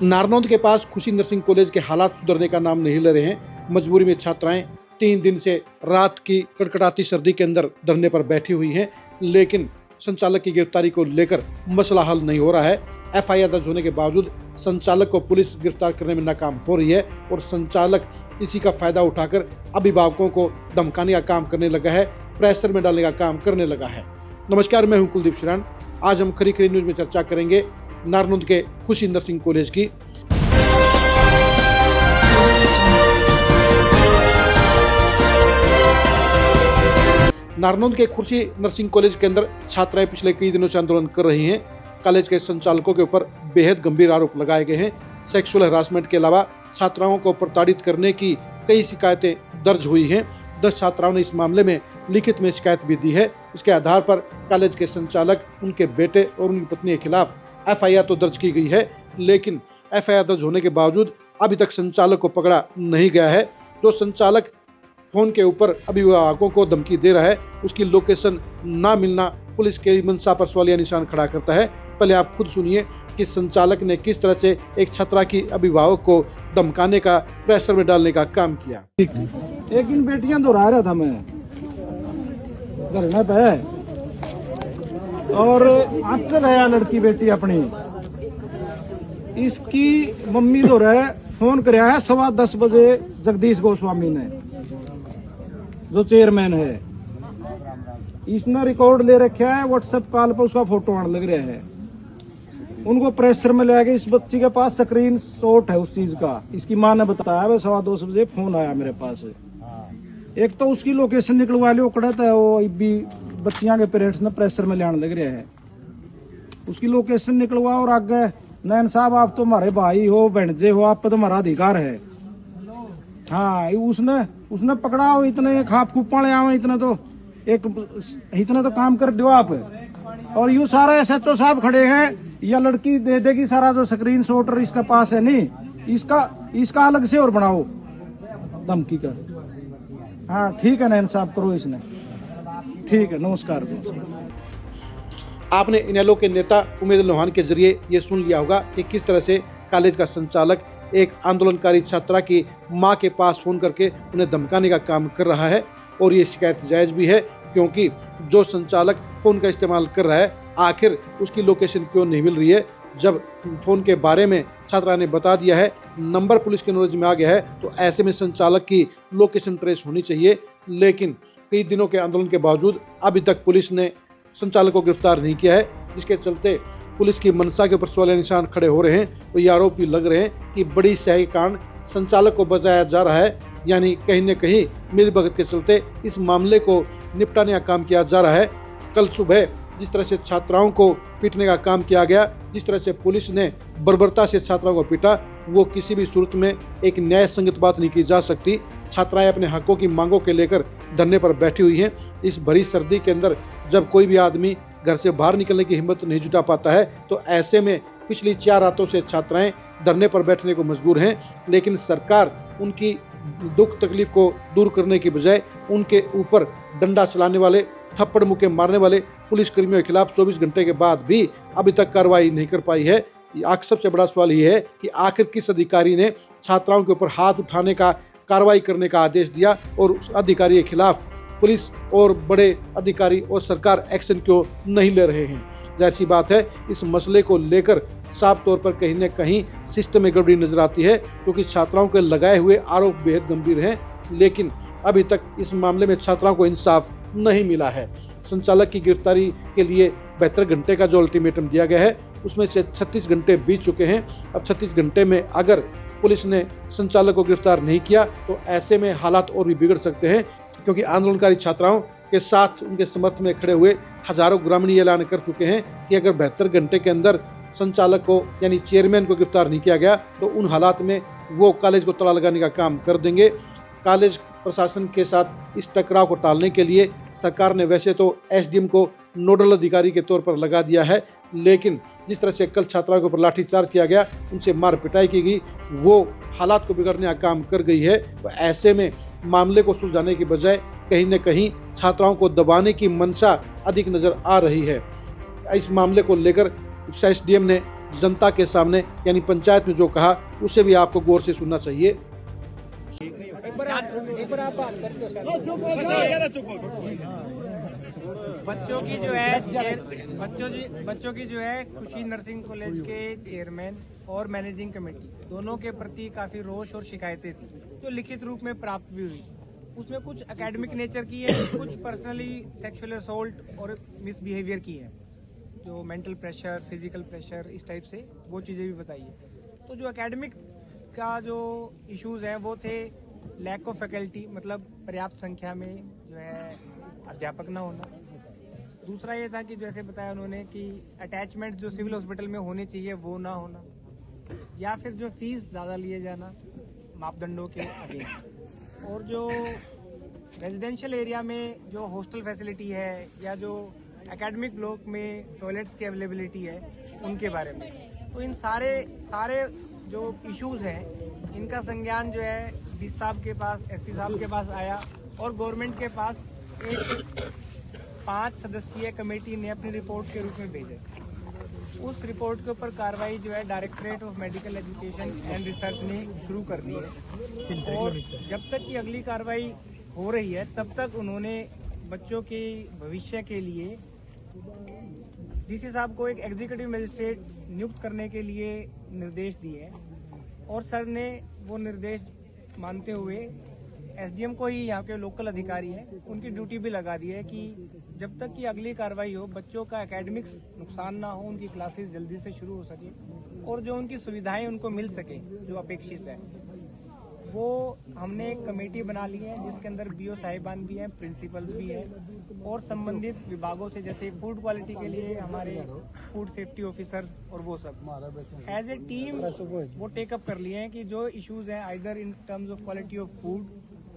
नारनौंद के पास खुशी nursing college के हालात सुधरने का नाम नहीं ले रहे हैं। मजबूरी में छात्राएं 3 दिन से रात की कड़कड़ाती सर्दी के अंदर धरने पर बैठी हुई हैं, लेकिन संचालक की गिरफ्तारी को लेकर मसला हल नहीं हो रहा है। एफआईआर दर्ज होने के बावजूद संचालक को पुलिस गिरफ्तार करने में नाकाम हो रही है और संचालक इसी का फायदा उठाकर अभिभावकों को धमकाने का काम करने लगा है, प्रेशर में डालने का काम करने लगा है। नमस्कार, मैं हूं कुलदीप शिरान। आज हम खरी खरी न्यूज में चर्चा करेंगे नारनौंद के खुशी नर्सिंग कॉलेज की। नारनौंद के खुशी नर्सिंग कॉलेज के अंदर छात्राएं पिछले कई दिनों से आंदोलन कर रही हैं। कॉलेज के संचालकों के ऊपर बेहद गंभीर आरोप लगाए गए हैं। सेक्सुअल हरासमेंट के अलावा छात्राओं को प्रताड़ित करने की कई शिकायतें दर्ज हुई हैं। 10 छात्राओं ने इस मामले में लिखित में शिकायत भी दी है। इसके आधार पर कॉलेज के संचालक, उनके बेटे और उनकी पत्नी के खिलाफ एफआईआर तो दर्ज की गई है, लेकिन एफआईआर दर्ज होने के बावजूद अभी तक संचालक को पकड़ा नहीं गया है। जो संचालक फोन के ऊपर अभिभावकों को धमकी दे रहा है, उसकी लोकेशन ना मिलना पुलिस के मंशा पर सवालिया निशान खड़ा करता है। पहले आप खुद सुनिए कि संचालक ने किस तरह से एक छात्रा की अभिभावक को धमकाने का, प्रेशर में डालने का काम किया। एक इन बेटियां दोहरा रहा था मैं धरने पे, और आंचल है लड़की बेटी अपनी, इसकी मम्मी दोहरा फोन कराया है 10:15 बजे जगदीश गोस्वामी ने, जो चेयरमैन है। इसने रिकॉर्ड ले रखा है, व्हाट्सएप कॉल पर उसका फोटो आने लग रहा है। उनको प्रेशर में ले गए। इस बच्ची के पास स्क्रीन शॉट है उस चीज का। इसकी माँ ने बताया, वे 2:15 बजे फोन आया मेरे पास। एक तो उसकी लोकेशन निकलवा ली, उकड़त है वो भी बच्चियां के पेरेंट्स ने प्रेशर में लाने लग रहे हैं। उसकी लोकेशन निकलवा और आगे, नैन साहब आप तो हमारे भाई हो, भणजे हो, आप पर तो हमारा अधिकार है। हाँ, उसने पकड़ा हो, इतने खाप खूपा ले आवे, इतने तो काम कर दो आप। और यू सारा SHO साहब खड़े हैं, या लड़की दे देगी सारा जो स्क्रीन शॉट और इसका पास है नहीं, इसका अलग से और बनाओ धमकी का। हाँ ठीक है, नैन साहब करो इसने, ठीक है, नमस्कार। आपने इनेलो के नेता उमेद लोहान के जरिए ये सुन लिया होगा कि किस तरह से कॉलेज का संचालक एक आंदोलनकारी छात्रा की मां के पास फोन करके उन्हें धमकाने का काम कर रहा है। और ये शिकायत जायज भी है, क्योंकि जो संचालक फोन का इस्तेमाल कर रहा है, आखिर उसकी लोकेशन क्यों नहीं मिल रही है। जब फोन के बारे में छात्रा ने बता दिया है, नंबर पुलिस के नॉलेज में आ गया है, तो ऐसे में संचालक की लोकेशन ट्रेस होनी चाहिए। लेकिन कई दिनों के आंदोलन के बावजूद अभी तक पुलिस ने संचालक को गिरफ्तार नहीं किया है, जिसके चलते पुलिस की मंशा के ऊपर सवालिया निशान खड़े हो रहे हैं। तो ये आरोप भी लग रहे हैं कि बड़ी स्याही कांड संचालक को बचाया जा रहा है, यानी कहीं न कहीं मिलीभगत के चलते इस मामले को निपटाने का काम किया जा रहा है। कल सुबह जिस तरह से छात्राओं को पीटने का काम किया गया, जिस तरह से पुलिस ने बर्बरता से छात्राओं को पीटा, वो किसी भी सूरत में एक न्याय संगत बात नहीं की जा सकती। छात्राएं अपने हकों की मांगों के लेकर धरने पर बैठी हुई हैं। इस भरी सर्दी के अंदर जब कोई भी आदमी घर से बाहर निकलने की हिम्मत नहीं जुटा पाता है, तो ऐसे में पिछली 4 रातों से छात्राएं धरने पर बैठने को मजबूर हैं। लेकिन सरकार उनकी दुख तकलीफ को दूर करने की बजाय उनके ऊपर डंडा चलाने वाले, थप्पड़ मुक्के मारने वाले पुलिस कर्मियों के खिलाफ 24 घंटे के बाद भी अभी तक कार्रवाई नहीं कर पाई है। सबसे बड़ा सवाल ये है कि आखिर किस अधिकारी ने छात्राओं के ऊपर हाथ उठाने का, कार्रवाई करने का आदेश दिया, और उस अधिकारी के खिलाफ पुलिस और बड़े अधिकारी और सरकार एक्शन क्यों नहीं ले रहे हैं। जाहिर सी बात है, इस मसले को लेकर साफ तौर पर कहीं न कहीं सिस्टम में गड़बड़ी नजर आती है, क्योंकि छात्राओं के लगाए हुए आरोप बेहद गंभीर हैं, लेकिन अभी तक इस मामले में छात्राओं को इंसाफ नहीं मिला है। संचालक की गिरफ्तारी के लिए 72 घंटे का जो अल्टीमेटम दिया गया है, उसमें से 36 घंटे बीत चुके हैं। अब 36 घंटे में अगर पुलिस ने संचालक को गिरफ्तार नहीं किया, तो ऐसे में हालात और भी बिगड़ सकते हैं, क्योंकि आंदोलनकारी छात्राओं के साथ उनके समर्थन में खड़े हुए हजारों ग्रामीण ये ऐलान कर चुके हैं कि अगर 72 घंटे के अंदर संचालक को, यानी चेयरमैन को गिरफ्तार नहीं किया गया, तो उन हालात में वो कॉलेज को ताला लगाने का काम कर देंगे। कॉलेज प्रशासन के साथ इस टकराव को टालने के लिए सरकार ने वैसे तो SDM को नोडल अधिकारी के तौर पर लगा दिया है, लेकिन जिस तरह से कल छात्राओं के ऊपर लाठीचार्ज किया गया, उनसे मार पिटाई की गई, वो हालात को बिगड़ने का काम कर गई है। तो ऐसे में मामले को सुलझाने की बजाय कहीं न कहीं छात्राओं को दबाने की मंशा अधिक नजर आ रही है। इस मामले को लेकर SDM ने जनता के सामने यानी पंचायत में जो कहा उसे भी आपको गौर से सुनना चाहिए। बच्चों की जो है खुशी नर्सिंग कॉलेज के चेयरमैन और मैनेजिंग कमेटी दोनों के प्रति काफी रोष और शिकायतें थी जो लिखित रूप में प्राप्त भी हुई। उसमें कुछ एकेडमिक नेचर की है, कुछ पर्सनली सेक्सुअल असॉल्ट और मिसबिहेवियर की है, जो मेंटल प्रेशर, फिजिकल प्रेशर, इस टाइप से वो चीज़ें भी बताई है। तो जो एकेडमिक का जो इश्यूज हैं वो थे लैक ऑफ फैकल्टी, मतलब पर्याप्त संख्या में जो है अध्यापक ना होना। दूसरा ये था कि जैसे बताया उन्होंने कि अटैचमेंट जो सिविल हॉस्पिटल में होने चाहिए वो ना होना, या फिर जो फीस ज़्यादा लिए जाना मापदंडों के अगेंस्ट, और जो रेजिडेंशियल एरिया में जो हॉस्टल फैसिलिटी है या जो एकेडमिक ब्लॉक में टॉयलेट्स की अवेलेबिलिटी है उनके बारे में। तो इन सारे जो इश्यूज हैं इनका संज्ञान जो है डी साहब के पास, एसपी साहब के पास आया और गवर्नमेंट के पास एक 5 सदस्यीय कमेटी ने अपनी रिपोर्ट के रूप में भेजे। उस रिपोर्ट के ऊपर कार्रवाई जो है directorate of medical education and research ने शुरू कर दी है, और जब तक की अगली कार्रवाई हो रही है तब तक उन्होंने बच्चों के भविष्य के लिए डीसी साहब को एक एग्जीक्यूटिव मजिस्ट्रेट नियुक्त करने के लिए निर्देश दिए हैं, और सर ने वो निर्देश मानते हुए एसडीएम को ही यहाँ के लोकल अधिकारी हैं उनकी ड्यूटी भी लगा दी है कि जब तक कि अगली कार्रवाई हो बच्चों का एकेडमिक्स नुकसान ना हो, उनकी क्लासेस जल्दी से शुरू हो सके और जो उनकी सुविधाएं उनको मिल सके जो अपेक्षित है। वो हमने एक कमेटी बना ली है जिसके अंदर बीओ साहिबान भी हैं, प्रिंसिपल्स भी हैं, और संबंधित विभागों से जैसे फूड क्वालिटी के लिए हमारे फूड सेफ्टी ऑफिसर्स और वो सब एज ए टीम वो टेकअप कर लिए हैं कि जो इश्यूज हैं either in terms of quality of food,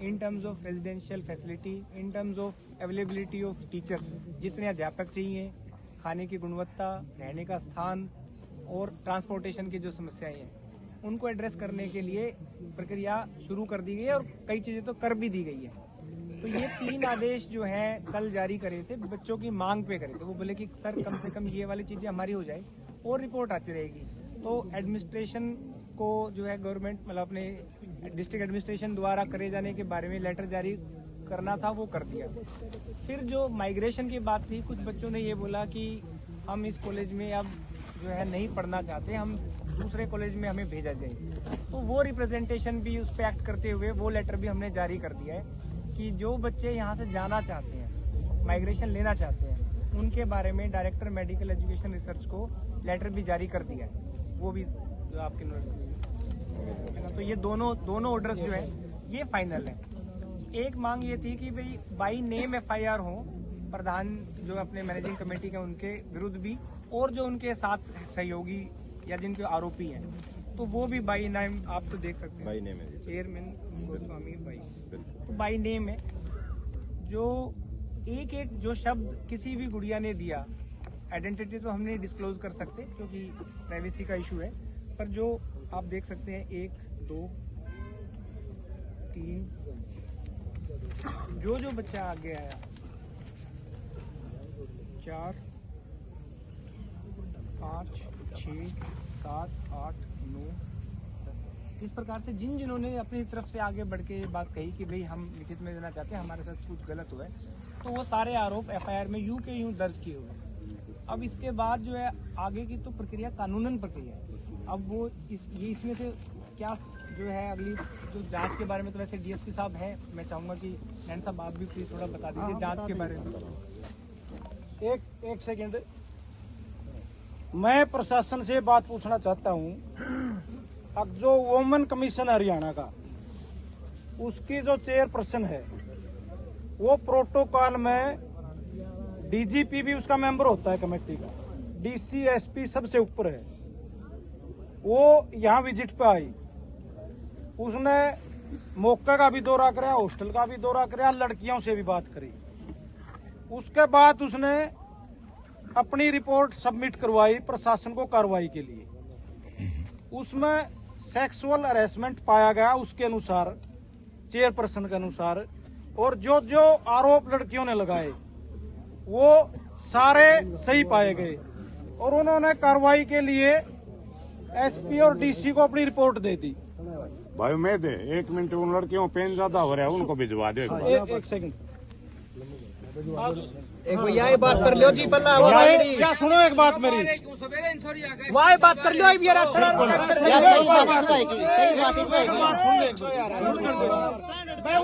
in terms of residential facility, in terms of availability of teachers, जितने अध्यापक चाहिए, खाने की गुणवत्ता, रहने का स्थान और ट्रांसपोर्टेशन की जो समस्याएं हैं उनको एड्रेस करने के लिए प्रक्रिया शुरू कर दी गई है और कई चीजें तो कर भी दी गई है। तो ये 3 आदेश जो हैं कल जारी करे थे, बच्चों की मांग पे करे थे। वो बोले कि सर कम से कम ये वाली चीजें हमारी हो जाए और रिपोर्ट आती रहेगी। तो एडमिनिस्ट्रेशन को जो है गवर्नमेंट मतलब अपने डिस्ट्रिक्ट एडमिनिस्ट्रेशन द्वारा करे जाने के बारे में लेटर जारी करना था, वो कर दिया। फिर जो माइग्रेशन की बात थी, कुछ बच्चों ने ये बोला कि हम इस कॉलेज में अब जो है नहीं पढ़ना चाहते, हम दूसरे कॉलेज में हमें भेजा जाए। तो वो रिप्रेजेंटेशन भी उस पर एक्ट करते हुए वो लेटर भी हमने जारी कर दिया है कि जो बच्चे यहाँ से जाना चाहते हैं, माइग्रेशन लेना चाहते हैं, उनके बारे में डायरेक्टर मेडिकल एजुकेशन रिसर्च को लेटर भी जारी कर दिया है। वो भी जो आपके नोटिस, तो ये दोनों ऑर्डर्स जो है ये फाइनल है। एक मांग ये थी कि भाई बाई नेम एफआईआर हो प्रधान जो अपने मैनेजिंग कमेटी के उनके विरुद्ध भी, और जो उनके साथ सहयोगी या जिनके आरोपी हैं तो वो भी बाई नेम, आप तो देख सकते हैं बाई नेम है, चेयरमैन गोस्वामी बाई नेम है। जो एक जो शब्द किसी भी गुड़िया ने दिया, आइडेंटिटी तो हम नहीं डिस्क्लोज कर सकते क्योंकि प्राइवेसी का इशू है, पर जो आप देख सकते हैं 1, 2, 3 जो बच्चा आगे आया, 4, 5, 6, 7, 8, 9, 10 इस प्रकार से जिन्होंने अपनी तरफ से आगे बढ़ के बात कही कि भाई हम लिखित में देना चाहते हैं, हमारे साथ कुछ गलत हुआ है, तो वो सारे आरोप एफआईआर में यूं के यूं दर्ज किए हुए। अब इसके बाद जो है आगे की तो प्रक्रिया कानूनन प्रक्रिया है। अब वो इसमें से क्या जो है अगली जो जांच के बारे में, तो वैसे डीएसपी साहब हैं, मैं चाहूंगा कि नैन साहब आप भी प्लीज थोड़ा बता दीजिए जांच के बारे में। एक सेकेंड, मैं प्रशासन से बात पूछना चाहता हूं। अब जो वुमेन कमीशन हरियाणा का, उसकी जो चेयरपर्सन है वो प्रोटोकॉल में डीजीपी भी उसका मेंबर होता है कमेटी का, डीसी एसपी सबसे ऊपर है। वो यहाँ विजिट पे आई, उसने मौका का भी दौरा कराया, हॉस्टल का भी दौरा कराया, लड़कियों से भी बात करी। उसके बाद उसने अपनी रिपोर्ट सबमिट करवाई प्रशासन को कार्रवाई के लिए। उसमें सेक्सुअल हरेसमेंट पाया गया उसके अनुसार, चेयरपर्सन के अनुसार, और जो आरोप लड़कियों ने लगाए वो सारे सही पाए गए, और उन्होंने कार्रवाई के लिए एसपी और डीसी को अपनी रिपोर्ट दे दी। भाई मैं दे 1 मिनट, उन लड़कियों पेन ज्यादा हो रहा है उनको भिजवा दे। एक सेकंड एक भैया ये बात कर लियो जी पल्ला क्या सुनो एक बात मेरी, वाह बात कर लियो यार मैं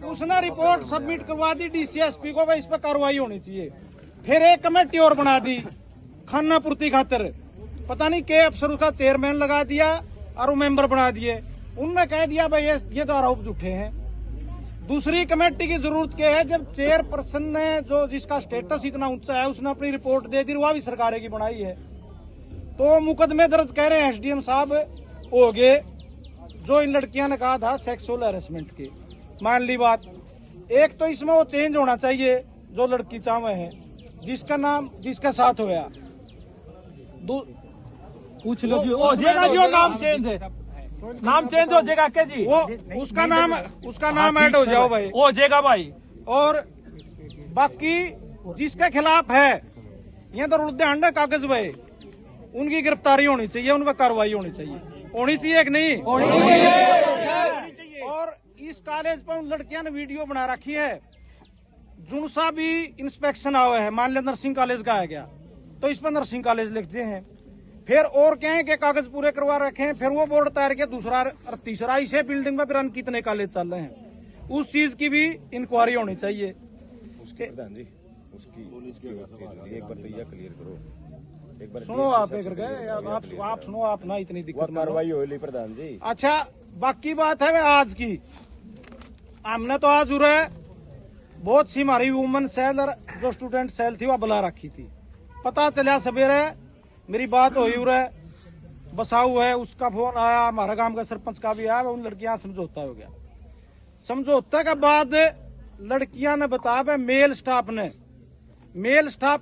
उसने रिपोर्ट सबमिट करवा दी डीसीएसपी को, भाई इस पर कार्रवाई होनी चाहिए। फिर एक कमेटी और बना दी खाना पूर्ति खातिर, पता नहीं के अफसर उसका चेयरमैन लगा दिया और वो मेंबर बना दिए। उनने कह दिया भाई ये तो आरोप झूठे हैं। दूसरी कमेटी की जरूरत क्या है, जब चेयरपर्सन ने जो जिसका स्टेटस इतना ऊंचा है उसने अपनी रिपोर्ट दे दी, वह भी सरकार की बनाई है, तो मुकदमे दर्ज कह रहे हैं एसडीएम साहब हो गए जो इन लड़कियां ने कहा था सेक्सुअल हैरेसमेंट के। मान ली बात, एक तो इसमें वो चेंज होना चाहिए जो लड़की चाहे है जिसका नाम जिसका साथ होया, पूछ लो जी हो जाएगा जी, नाम चेंज है, नाम चेंज हो जाएगा क्या जी, वो उसका नाम ऐड हो जाओ भाई, हो जाएगा भाई। और बाकी जिसके खिलाफ है ये तो लुधियाना कागज भाई, उनकी गिरफ्तारी होनी चाहिए, उन पर कार्रवाई होनी चाहिए कि नहीं होनी चाहिए। और इस कॉलेज पर उन लड़कियां ने वीडियो बना रखी है, जुनसा भी इंस्पेक्शन आया है, मान लिया नर्सिंग कॉलेज का है क्या, तो इस पर नर्सिंग कॉलेज लिखते हैं। फिर और कहें कि कागज पूरे करवा रखे हैं, फिर वो बोर्ड तैयार के दूसरा और तीसरा, इसे बिल्डिंग में फिर कितने कॉलेज चल रहे हैं, उस चीज की भी इंक्वायरी होनी चाहिए। उसके प्रधान जी उसकी एक बार तो यह क्लियर करो, एक बार सुनो आप एक गए आप सुनो, आप ना इतनी दिक्कत कार्रवाई हो ली प्रधान जी। अच्छा बाकी बात है आज की, हमने तो आज उरे बहुत सी हमारी वुमेन सेल और जो स्टूडेंट सेल थी वह बुला रखी थी। पता चला सवेरे मेरी बात हुई उरे बसाऊ है, उसका फोन आया, हमारा गांव का सरपंच का भी आया, उन लड़कियां समझौता हो गया। समझौते के बाद लड़कियां ने बताया मेल स्टाफ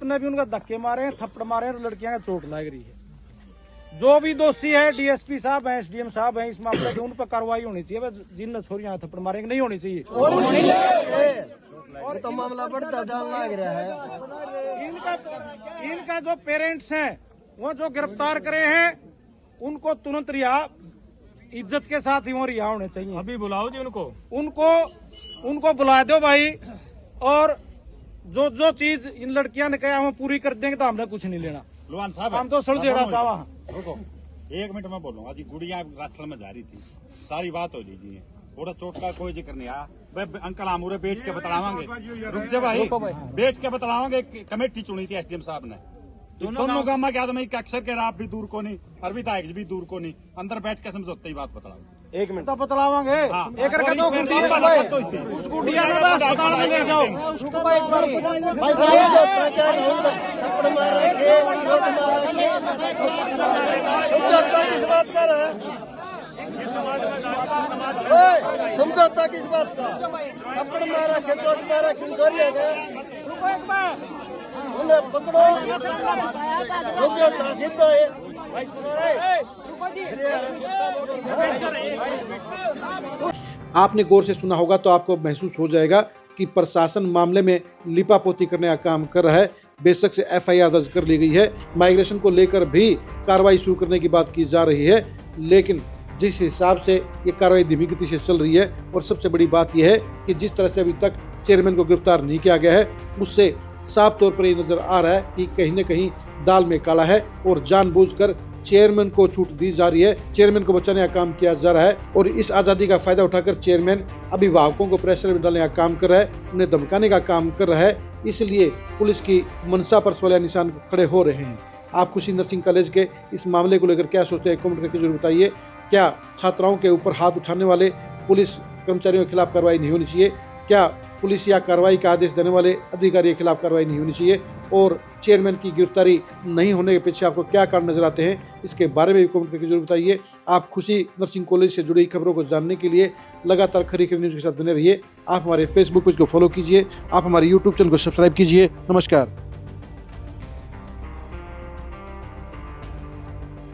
ने भी उनका धक्के मारे हैं, थप्पड़ मारे हैं, लड़कियां का चोट लग रही है। जो भी दोषी है डीएसपी साहब हैं, एसडीएम साहब हैं, इस मामले की उन पर कार्रवाई होनी चाहिए। जिन छोरियां थप्पड़ मारेंगे नहीं होनी चाहिए, और तो मामला बढ़ता जान लग रहा है। इनका जो पेरेंट्स हैं वो जो गिरफ्तार करे हैं उनको तुरंत रिहा, इज्जत के साथ ही वो रिहा होने चाहिए। अभी बुलाओ जी उनको बुला दो भाई, और जो चीज इन लड़कियां ने कहा हम पूरी कर देंगे, तो हमने कुछ नहीं लेना। लोहान साहब हम तो सुलझेड़ा चावा। रुको 1 मिनट में बोलूंगा। आज गुड़िया रास्ते में जा रही थी, सारी बात हो लीजिए, थोड़ा चोट का कोई जिक्र नहीं आया। अंकल आमूरे बैठ के बतलावांगे, रुक जा भाई, बैठ के बतलावांगे। कमेटी चुनी थी एसडीएम साहब ने, दोनों गांव के आदमी अक्सर के रात भी दूर को नहीं और विधायक भी दूर को नहीं, अंदर बैठ के समझौते ही बात बतलाओ। 1 मिनट तो बतलावांगे। हाँ। एक करके दो उस गुड़िया ने बस अस्पताल में ले जाओ। समझौता किस बात का, थप्पड़ मारा के चोट मारा किन करिएगा, उन्हें पकड़ो, समझौता सिद्ध है। भाई सुनो रे, आपने गौर से सुना होगा तो आपको महसूस हो जाएगा कि प्रशासन मामले में लिपापोती करने का काम कर रहा है। बेशक से एफआईआर दर्ज कर ली गई है, माइग्रेशन को लेकर भी कार्रवाई शुरू करने की बात की जा रही है, लेकिन जिस हिसाब से ये कार्रवाई धीमी गति से चल रही है, और सबसे बड़ी बात यह है कि जिस तरह से अभी तक चेयरमैन को गिरफ्तार नहीं किया गया है, उससे साफ तौर पर ये नजर आ रहा है कि कहीं न कहीं दाल में काला है और जानबूझकर चेयरमैन को छूट दी जा रही है, चेयरमैन को बचाने का काम किया जा रहा है। और इस आज़ादी का फायदा उठाकर चेयरमैन अभिभावकों को प्रेशर में डालने का काम कर रहा है, उन्हें धमकाने का काम कर रहा है। इसलिए पुलिस की मंशा पर सवालिया निशान खड़े हो रहे हैं। आप खुशी नर्सिंग कॉलेज के इस मामले को लेकर क्या सोचते हैं, कमेंट करके जरूर बताइए। क्या छात्राओं के ऊपर हाथ उठाने वाले पुलिस कर्मचारियों के खिलाफ कार्रवाई नहीं होनी चाहिए? क्या पुलिस या कार्रवाई का आदेश देने वाले अधिकारियों के खिलाफ कार्रवाई नहीं होनी चाहिए? और चेयरमैन की गिरफ्तारी नहीं होने के पीछे आपको क्या कारण नजर आते हैं, इसके बारे में भी कमेंट करके जरूर बताइए। आप खुशी नर्सिंग कॉलेज से जुड़ी खबरों को जानने के लिए लगातार खरी खरी न्यूज़ के साथ बने रहिए। आप हमारे फेसबुक पेज को फॉलो कीजिए, आप हमारे यूट्यूब चैनल को सब्सक्राइब कीजिए। नमस्कार।